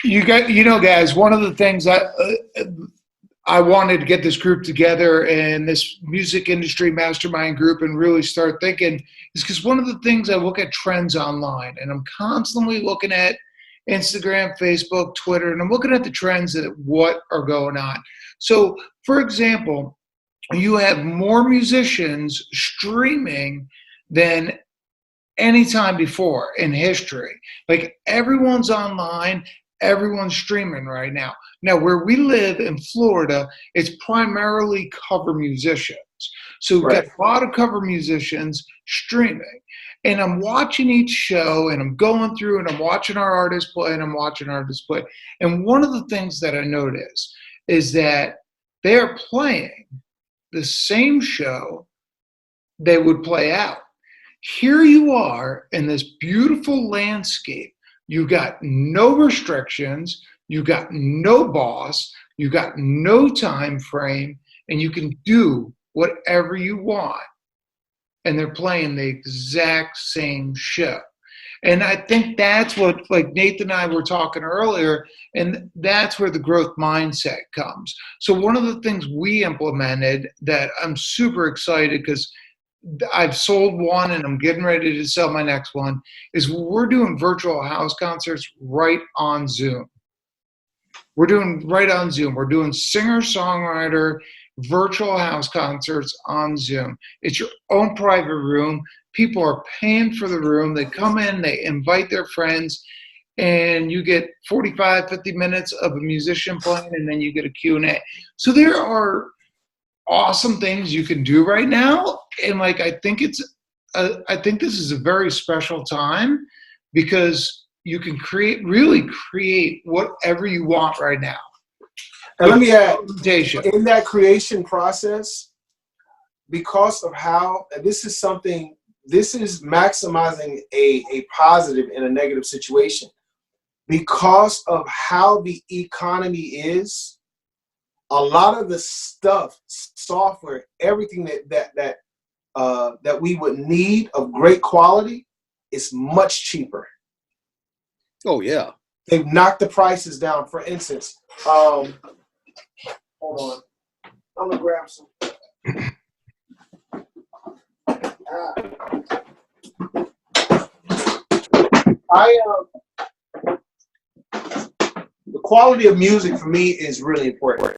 Guys, one of the things I wanted to get this group together and this music industry mastermind group and really start thinking is because one of the things I look at trends online, and I'm constantly looking at Instagram, Facebook, Twitter, and I'm looking at the trends that what are going on. So, for example, you have more musicians streaming than any time before in history. Like everyone's online, everyone's streaming right now. Now, where we live in Florida, it's primarily cover musicians. So we've got a lot of cover musicians streaming. And I'm watching each show and I'm going through and I'm watching our artists play and I'm watching artists play. And one of the things that I notice is that they are playing the same show they would play out. Here you are in this beautiful landscape. You got no restrictions, you got no boss, you got no time frame, and you can do whatever you want. And they're playing the exact same show. And I think that's what, like Nathan and I were talking earlier, and that's where the growth mindset comes. So one of the things we implemented that I'm super excited because I've sold one and I'm getting ready to sell my next one is we're doing virtual house concerts right on Zoom. We're doing right on Zoom. We're doing singer-songwriter virtual house concerts on Zoom. It's your own private room. People are paying for the room. They come in, they invite their friends, and you get 45, 50 minutes of a musician playing, and then you get a Q&A. So there are awesome things you can do right now, and like I think this is a very special time because you can really create whatever you want right now. And let me add, in that creation process, because of how, and this is maximizing a positive in a negative situation, because of how the economy is. A lot of the stuff, software, everything that we would need of great quality is much cheaper. Oh yeah, they've knocked the prices down. For instance, hold on, I'm gonna grab some. The quality of music for me is really important.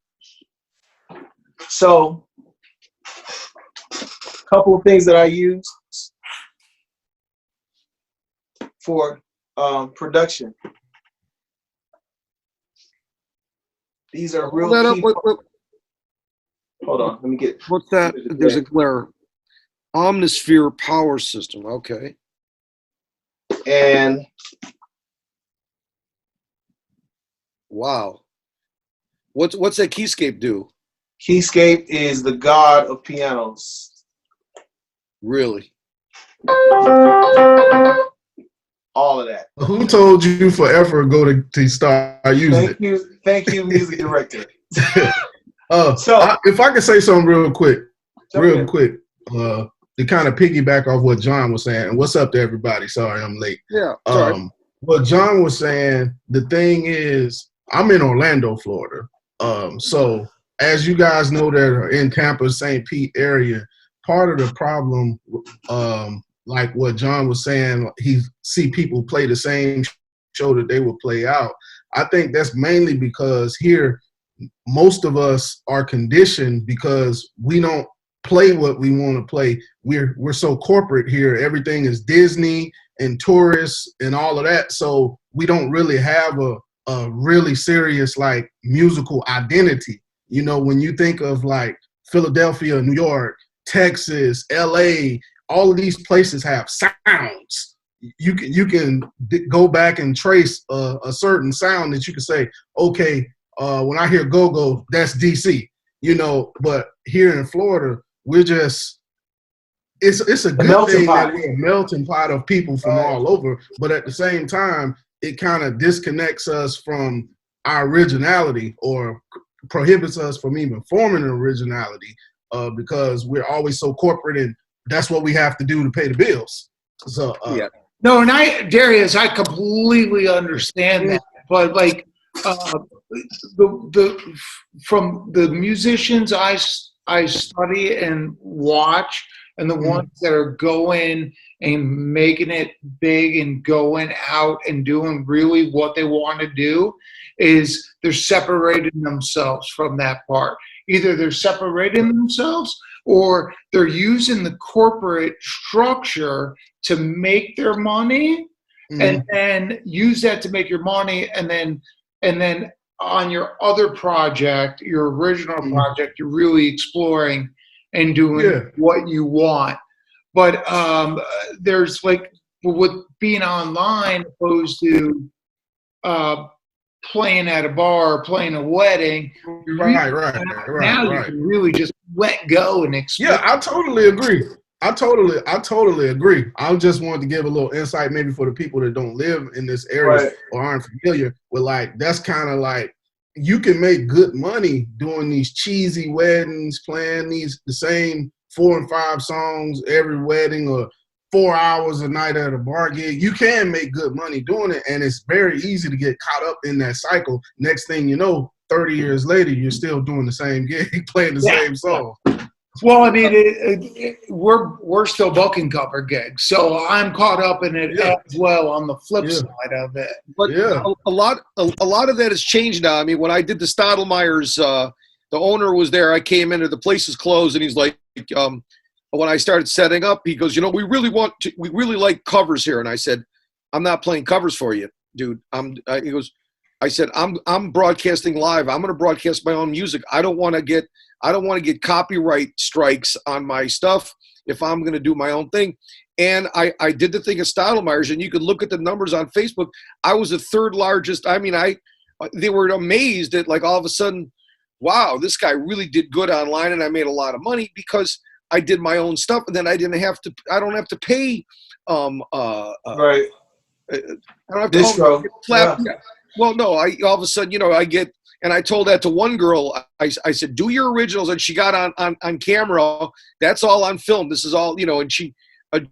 So, a couple of things that I use for production. These are real key. Hold on, let me get. What's that? There's a glare. Omnisphere power system. Okay. And wow, what's that keyscape do? Keyscape is the god of pianos. Really? All of that. Who told you forever ago to start using it? Thank you, music director. If I could say something real quick, to kind of piggyback off what John was saying, and what's up to everybody? Sorry, I'm late. Yeah. Sorry. What John was saying, the thing is, I'm in Orlando, Florida. So as you guys know that are in Tampa, St. Pete area, part of the problem, like what John was saying, he see people play the same show that they would play out. I think that's mainly because here, most of us are conditioned because we don't play what we want to play. We're so corporate here. Everything is Disney and tourists and all of that. So we don't really have a really serious like musical identity. You know, when you think of like Philadelphia, New York, Texas, LA, all of these places have sounds. You can go back and trace a certain sound that you can say, okay, when I hear go-go, that's DC, you know, but here in Florida, we're just, it's a good thing that we're a melting pot of people from all over, but at the same time, it kind of disconnects us from our originality or prohibits us from even forming an originality because we're always so corporate and that's what we have to do to pay the bills. So yeah. No, and Darius, I completely understand that. But like uh, the from the musicians I study and watch, and the ones that are going and making it big and going out and doing really what they want to do, is they're separating themselves from that part. Either they're separating themselves, or they're using the corporate structure to make their money, and then use that to make your money, and then on your other project, your original project, you're really exploring and doing what you want. But there's like, with being online opposed to uh, playing at a bar or playing a wedding, you really, now you can really just let go and explore. Yeah, I totally agree. I totally agree. I just wanted to give a little insight, maybe for the people that don't live in this area or aren't familiar with, like, that's kind of like, you can make good money doing these cheesy weddings, playing the same 4 and 5 songs every wedding, or 4 hours a night at a bar gig. You can make good money doing it, and it's very easy to get caught up in that cycle. Next thing you know, 30 years later, you're still doing the same gig, playing the same song. Well, I mean, we're still booking cover gigs, so I'm caught up in it as well on the flip side of it. But a lot of that has changed now. I mean, when I did the Stottlemeyers, the owner was there. I came in, and the place is closed, and he's like, when I started setting up, he goes, we really like covers here, and I said, I'm not playing covers for you, dude. He goes, I said, I'm broadcasting live. I'm going to broadcast my own music. I don't want to get copyright strikes on my stuff if I'm going to do my own thing. And I did the thing at Stottlemeyers, and you could look at the numbers on Facebook. I was the third largest. I mean, they were amazed at, like, all of a sudden, wow, this guy really did good online, and I made a lot of money because I did my own stuff, and then I don't have to pay. Right. I don't have to distro. Well, no, all of a sudden, I get, and I told that to one girl. I said, do your originals, and she got on camera. That's all on film. This is all, and she,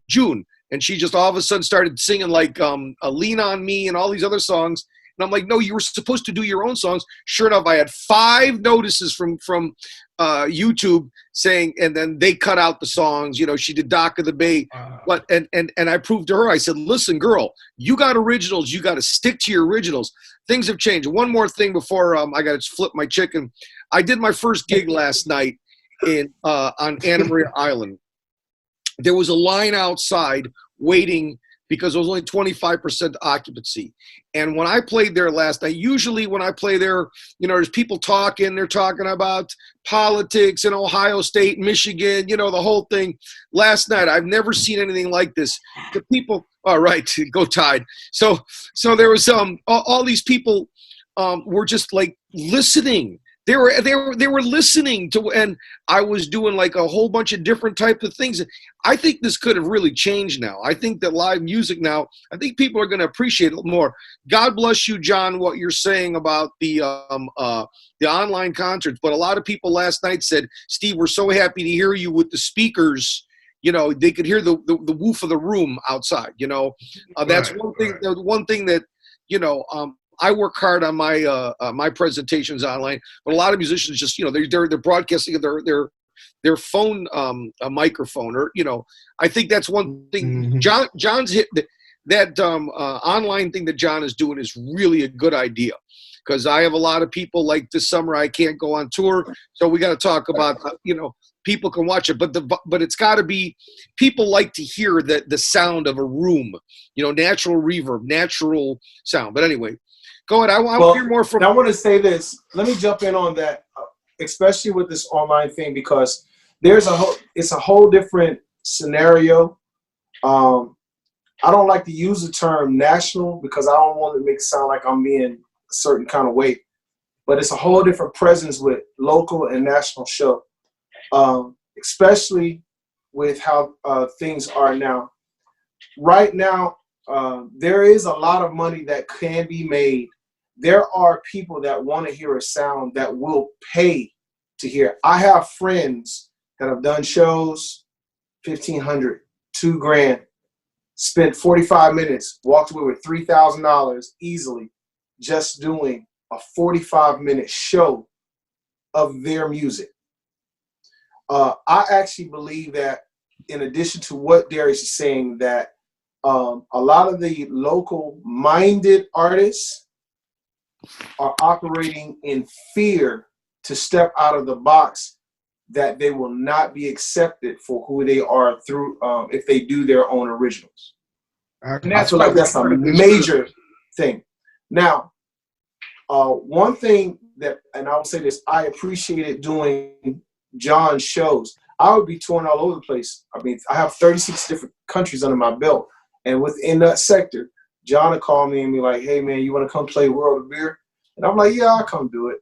June, and she just all of a sudden started singing like Lean on Me and all these other songs. And I'm like, no, you were supposed to do your own songs. Sure enough, I had 5 notices from YouTube saying, and then they cut out the songs. She did Dock of the Bay. But and I proved to her, I said, listen, girl, you got originals. You got to stick to your originals. Things have changed. One more thing before I got to flip my chicken. I did my first gig last night on Anna Maria Island. There was a line outside waiting because it was only 25% occupancy. And when I played there last night, usually when I play there, there's people talking. They're talking about politics in Ohio State, Michigan, the whole thing. Last night, I've never seen anything like this. The people, all right, go Tide. So there was all these people were just like listening. They were listening to, and I was doing like a whole bunch of different types of things. I think this could have really changed now. I think that live music now, I think people are going to appreciate it more. God bless you, John, what you're saying about the online concerts. But a lot of people last night said, Steve, we're so happy to hear you with the speakers. They could hear the woof of the room outside. That's one thing. The one thing that I work hard on my presentations online, but a lot of musicians just they're broadcasting their phone a microphone, or I think that's one thing. John's hit that online thing that John is doing is really a good idea, because I have a lot of people, like this summer I can't go on tour, so we got to talk about people can watch it, but it's got to be, people like to hear the sound of a room, natural reverb, natural sound. But anyway. Go ahead. I want to hear more from. I want to say this. Let me jump in on that, especially with this online thing, because it's a whole different scenario. I don't like to use the term national because I don't want to make it sound like I'm being a certain kind of way. But it's a whole different presence with local and national show, especially with how things are now. Right now, there is a lot of money that can be made. There are people that want to hear a sound that will pay to hear. I have friends that have done shows, $1,500, $2,000, spent 45 minutes, walked away with $3,000 easily, just doing a 45-minute show of their music. I actually believe that, in addition to what Darius is saying, that a lot of the local-minded artists are operating in fear to step out of the box, that they will not be accepted for who they are through if they do their own originals. And I that's feel why like we that's a started this major group. thing. Now, one thing that, and I will say this, I appreciated doing John's shows. I would be touring all over the place. I mean, I have 36 different countries under my belt. And within that sector, John would call me and be like, hey, man, you want to come play World of Beer? And I'm like, yeah, I'll come do it.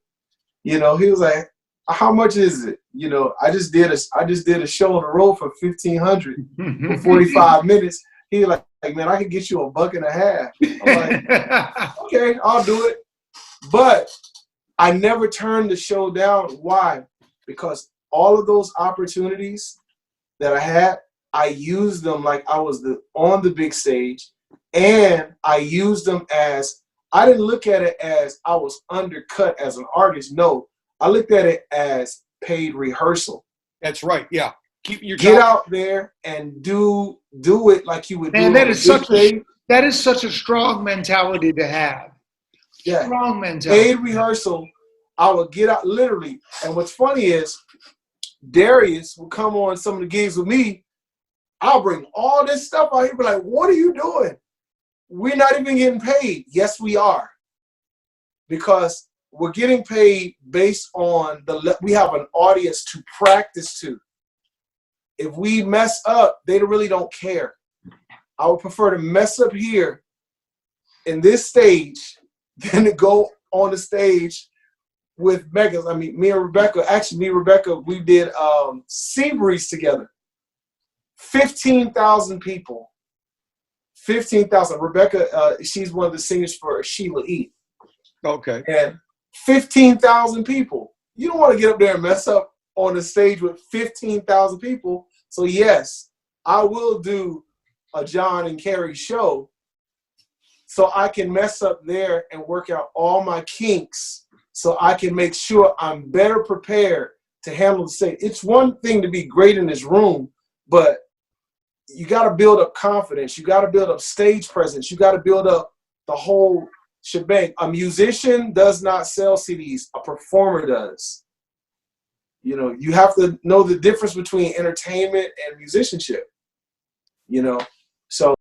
You know, he was like, how much is it? You know, I just did a show on the road for $1,500 for 45 minutes. He was like, man, I could get you $1.50. I'm like, okay, I'll do it. But I never turned the show down. Why? Because all of those opportunities that I had, I used them like I was on the big stage, and I used them as, I didn't look at it as I was undercut as an artist. No, I looked at it as paid rehearsal. That's right. Yeah. Keep your Get out there and do it like you would do And it on the big stage. that is such a strong mentality to have. Yeah. Strong mentality. Paid rehearsal. I would get out literally. And what's funny is Darius will come on some of the gigs with me. I'll bring all this stuff out here. Be like, what are you doing? We're not even getting paid. Yes, we are. Because we're getting paid based on we have an audience to practice to. If we mess up, they really don't care. I would prefer to mess up here in this stage than to go on the stage with Megas. I mean, me and Rebecca, we did Seabreeze together. 15,000 people. 15,000. Rebecca, she's one of the singers for Sheila E. Okay. And 15,000 people. You don't want to get up there and mess up on the stage with 15,000 people. So yes, I will do a John and Carrie show so I can mess up there and work out all my kinks so I can make sure I'm better prepared to handle the stage. It's one thing to be great in this room, but you got to build up confidence. You got to build up stage presence. You got to build up the whole shebang. A musician does not sell CDs. A performer does. You know, you have to know the difference between entertainment and musicianship. You know, so